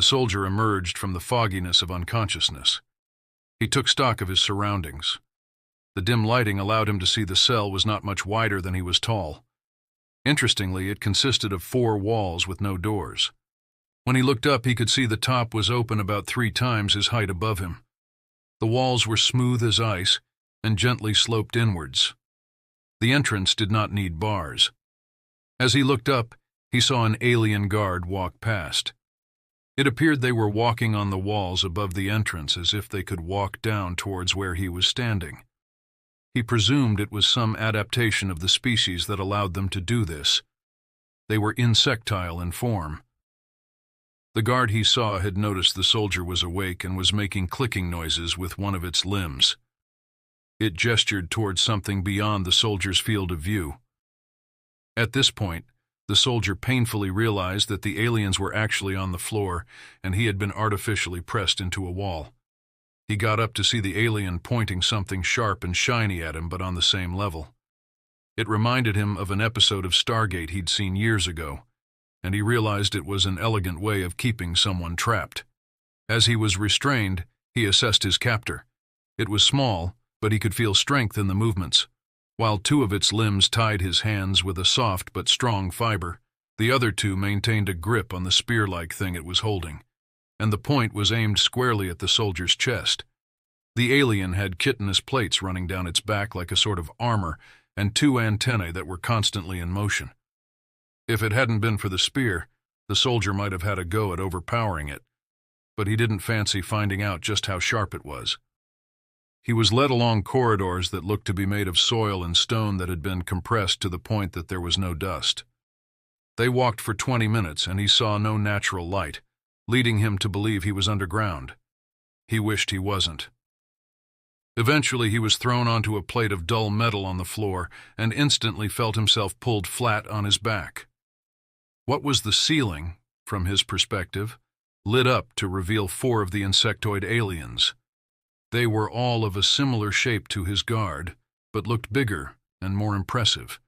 The soldier emerged from the fogginess of unconsciousness. He took stock of his surroundings. The dim lighting allowed him to see the cell was not much wider than he was tall. Interestingly, it consisted of 4 walls with no doors. When he looked up, he could see the top was open about 3 times his height above him. The walls were smooth as ice and gently sloped inwards. The entrance did not need bars. As he looked up, he saw an alien guard walk past. It appeared they were walking on the walls above the entrance as if they could walk down towards where he was standing. He presumed it was some adaptation of the species that allowed them to do this. They were insectile in form. The guard he saw had noticed the soldier was awake and was making clicking noises with one of its limbs. It gestured towards something beyond the soldier's field of view. At this point, the soldier painfully realized that the aliens were actually on the floor and he had been artificially pressed into a wall. He got up to see the alien pointing something sharp and shiny at him, but on the same level. It reminded him of an episode of Stargate he'd seen years ago, and he realized it was an elegant way of keeping someone trapped. As he was restrained, he assessed his captor. It was small, but he could feel strength in the movements. While 2 of its limbs tied his hands with a soft but strong fiber, the other 2 maintained a grip on the spear-like thing it was holding, and the point was aimed squarely at the soldier's chest. The alien had chitinous plates running down its back like a sort of armor, and 2 antennae that were constantly in motion. If it hadn't been for the spear, the soldier might have had a go at overpowering it, but he didn't fancy finding out just how sharp it was. He was led along corridors that looked to be made of soil and stone that had been compressed to the point that there was no dust. They walked for 20 minutes and he saw no natural light, leading him to believe he was underground. He wished he wasn't. Eventually he was thrown onto a plate of dull metal on the floor and instantly felt himself pulled flat on his back. What was the ceiling, from his perspective, lit up to reveal 4 of the insectoid aliens. They were all of a similar shape to his guard, but looked bigger and more impressive.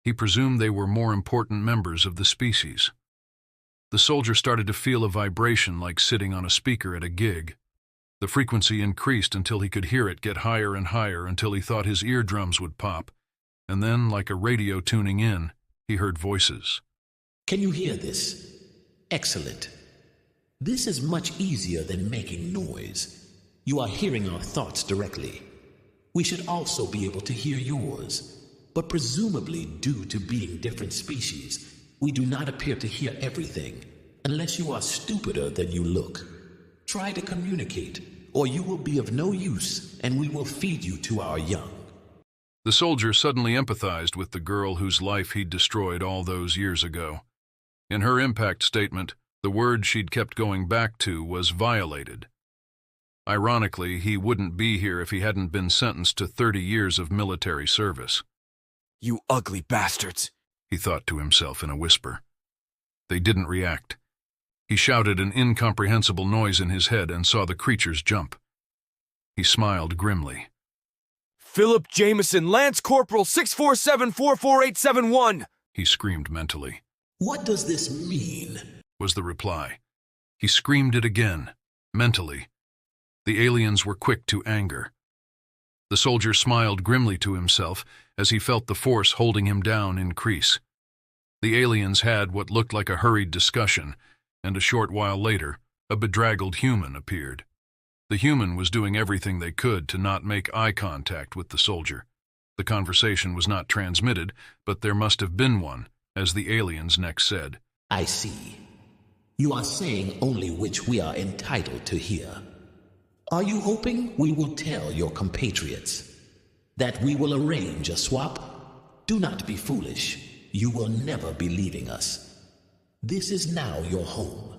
He presumed they were more important members of the species. The soldier started to feel a vibration like sitting on a speaker at a gig. The frequency increased until he could hear it get higher and higher until he thought his eardrums would pop, and then, like a radio tuning in, he heard voices. Can you hear this? Excellent. This is much easier than making noise. You are hearing our thoughts directly. We should also be able to hear yours, but presumably due to being different species, we do not appear to hear everything, unless you are stupider than you look. Try to communicate, or you will be of no use, and we will feed you to our young. The soldier suddenly empathized with the girl whose life he'd destroyed all those years ago. In her impact statement, the word she'd kept going back to was violated. Ironically, he wouldn't be here if he hadn't been sentenced to 30 years of military service. You ugly bastards, he thought to himself in a whisper. They didn't react. He shouted an incomprehensible noise in his head and saw the creatures jump. He smiled grimly. Philip Jameson, Lance Corporal 647-44871, he screamed mentally. What does this mean? Was the reply. He screamed it again, mentally. The aliens were quick to anger. The soldier smiled grimly to himself as he felt the force holding him down increase. The aliens had what looked like a hurried discussion, and a short while later, a bedraggled human appeared. The human was doing everything they could to not make eye contact with the soldier. The conversation was not transmitted, but there must have been one, as the aliens next said. I see. You are saying only which we are entitled to hear. Are you hoping we will tell your compatriots that we will arrange a swap? Do not be foolish. You will never be leaving us. This is now your home.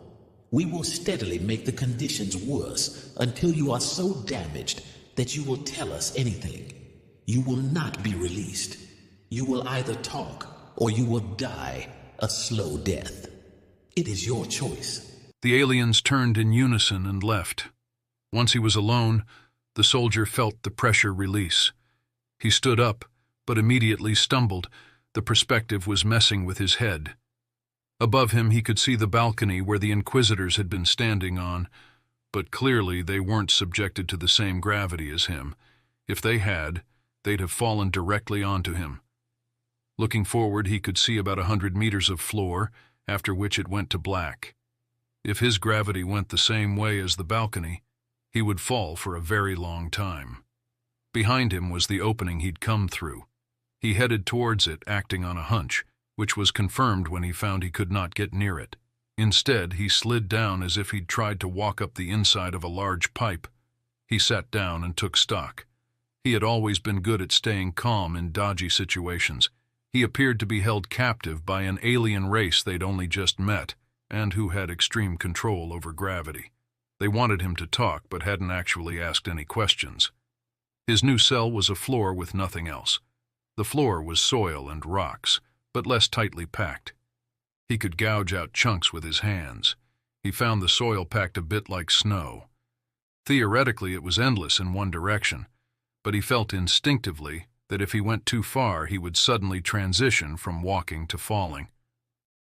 We will steadily make the conditions worse until you are so damaged that you will tell us anything. You will not be released. You will either talk or you will die a slow death. It is your choice. The aliens turned in unison and left. Once he was alone, the soldier felt the pressure release. He stood up, but immediately stumbled. The perspective was messing with his head. Above him he could see the balcony where the Inquisitors had been standing on, but clearly they weren't subjected to the same gravity as him. If they had, they'd have fallen directly onto him. Looking forward, he could see about 100 meters of floor, after which it went to black. If his gravity went the same way as the balcony, he would fall for a very long time. Behind him was the opening he'd come through. He headed towards it, acting on a hunch, which was confirmed when he found he could not get near it. Instead, he slid down as if he'd tried to walk up the inside of a large pipe. He sat down and took stock. He had always been good at staying calm in dodgy situations. He appeared to be held captive by an alien race they'd only just met, and who had extreme control over gravity. They wanted him to talk, but hadn't actually asked any questions. His new cell was a floor with nothing else. The floor was soil and rocks, but less tightly packed. He could gouge out chunks with his hands. He found the soil packed a bit like snow. Theoretically, it was endless in one direction, but he felt instinctively that if he went too far, he would suddenly transition from walking to falling.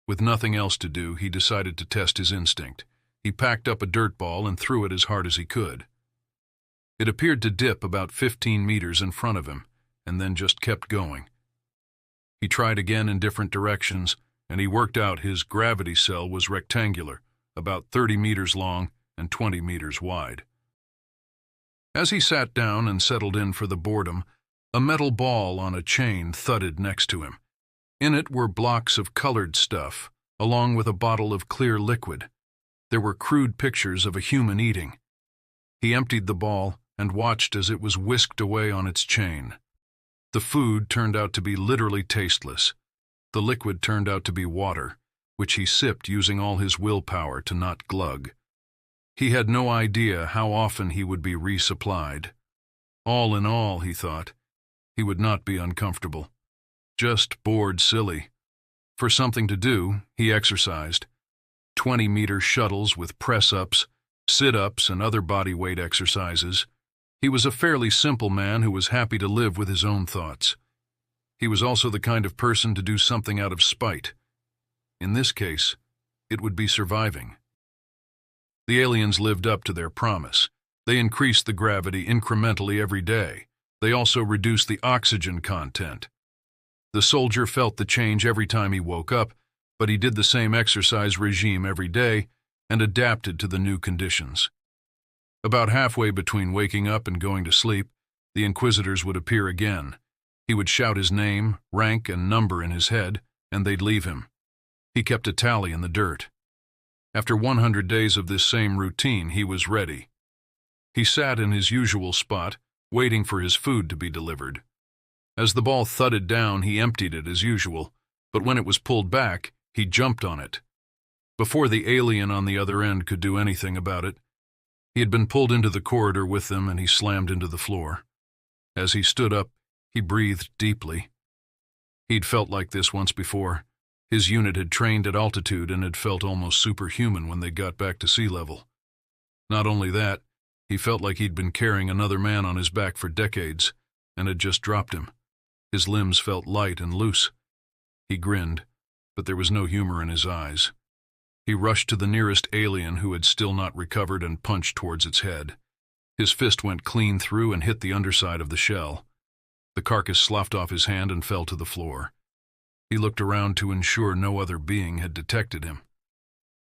With nothing else to do, he decided to test his instinct. He packed up a dirt ball and threw it as hard as he could. It appeared to dip about 15 meters in front of him, and then just kept going. He tried again in different directions, and he worked out his gravity cell was rectangular, about 30 meters long and 20 meters wide. As he sat down and settled in for the boredom, a metal ball on a chain thudded next to him. In it were blocks of colored stuff, along with a bottle of clear liquid. There were crude pictures of a human eating. He emptied the ball and watched as it was whisked away on its chain. The food turned out to be literally tasteless. The liquid turned out to be water, which he sipped using all his willpower to not glug. He had no idea how often he would be resupplied. All in all, he thought, he would not be uncomfortable. Just bored silly. For something to do, he exercised. 20-meter shuttles with press-ups, sit-ups, and other body-weight exercises. He was a fairly simple man who was happy to live with his own thoughts. He was also the kind of person to do something out of spite. In this case, it would be surviving. The aliens lived up to their promise. They increased the gravity incrementally every day. They also reduced the oxygen content. The soldier felt the change every time he woke up, but he did the same exercise regime every day and adapted to the new conditions. About halfway between waking up and going to sleep, the Inquisitors would appear again. He would shout his name, rank, and number in his head, and they'd leave him. He kept a tally in the dirt. After 100 days of this same routine, he was ready. He sat in his usual spot, waiting for his food to be delivered. As the ball thudded down, he emptied it as usual, but when it was pulled back, he jumped on it. Before the alien on the other end could do anything about it, he had been pulled into the corridor with them and he slammed into the floor. As he stood up, he breathed deeply. He'd felt like this once before. His unit had trained at altitude and had felt almost superhuman when they got back to sea level. Not only that, he felt like he'd been carrying another man on his back for decades and had just dropped him. His limbs felt light and loose. He grinned, but there was no humor in his eyes. He rushed to the nearest alien who had still not recovered and punched towards its head. His fist went clean through and hit the underside of the shell. The carcass sloughed off his hand and fell to the floor. He looked around to ensure no other being had detected him.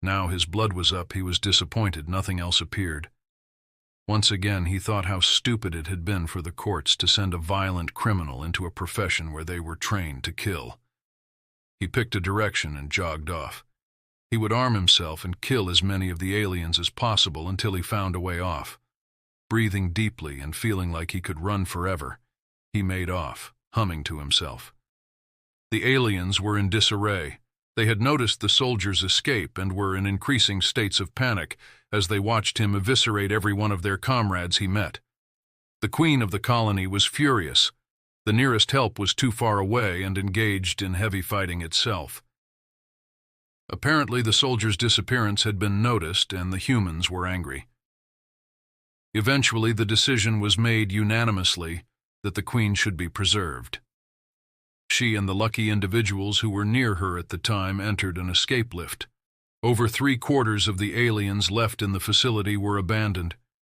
Now his blood was up, he was disappointed nothing else appeared. Once again he thought how stupid it had been for the courts to send a violent criminal into a profession where they were trained to kill. He picked a direction and jogged off. He would arm himself and kill as many of the aliens as possible until he found a way off. Breathing deeply and feeling like he could run forever, he made off, humming to himself. The aliens were in disarray. They had noticed the soldiers' escape and were in increasing states of panic as they watched him eviscerate every one of their comrades he met. The queen of the colony was furious. The nearest help was too far away and engaged in heavy fighting itself. Apparently, the soldiers' disappearance had been noticed and the humans were angry. Eventually, the decision was made unanimously that the queen should be preserved. She and the lucky individuals who were near her at the time entered an escape lift. Over 3/4 of the aliens left in the facility were abandoned.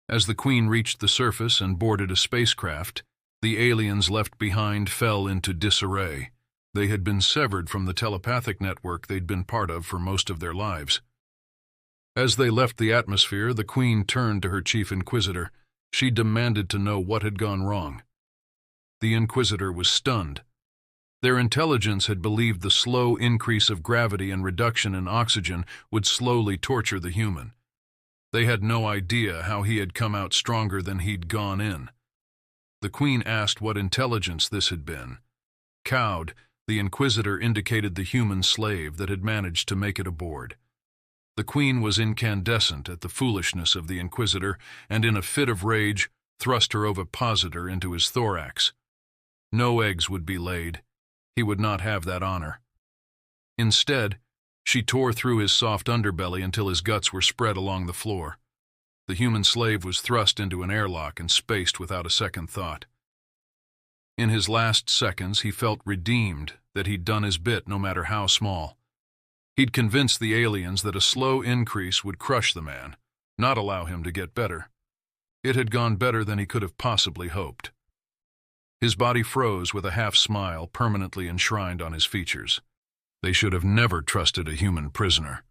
As the Queen reached the surface and boarded a spacecraft, the aliens left behind fell into disarray. They had been severed from the telepathic network they'd been part of for most of their lives. As they left the atmosphere, the Queen turned to her Chief Inquisitor. She demanded to know what had gone wrong. The Inquisitor was stunned. Their intelligence had believed the slow increase of gravity and reduction in oxygen would slowly torture the human. They had no idea how he had come out stronger than he'd gone in. The Queen asked what intelligence this had been. Cowed, the Inquisitor indicated the human slave that had managed to make it aboard. The Queen was incandescent at the foolishness of the Inquisitor, and in a fit of rage thrust her ovipositor into his thorax. No eggs would be laid. He would not have that honor. Instead, she tore through his soft underbelly until his guts were spread along the floor. The human slave was thrust into an airlock and spaced without a second thought. In his last seconds, he felt redeemed that he'd done his bit, no matter how small. He'd convinced the aliens that a slow increase would crush the man, not allow him to get better. It had gone better than he could have possibly hoped. His body froze with a half-smile permanently enshrined on his features. They should have never trusted a human prisoner.